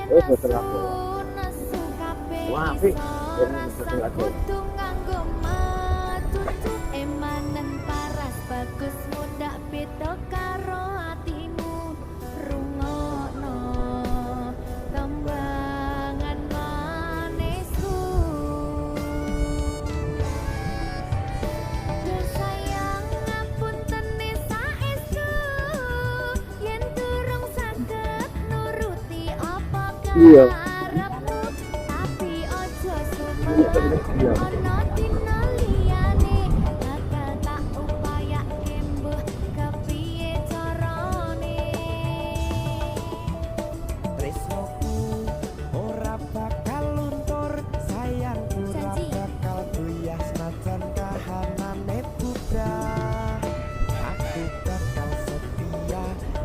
Oh, betul aku. Wah, apik. Ini betul aku. Emanan paras bagus muda beda karo atimu rungokno tembangan manisku sayang ngapunten saestu yen durung saged nuruti apa Iya. karepmu tapi aja Iya. sumelang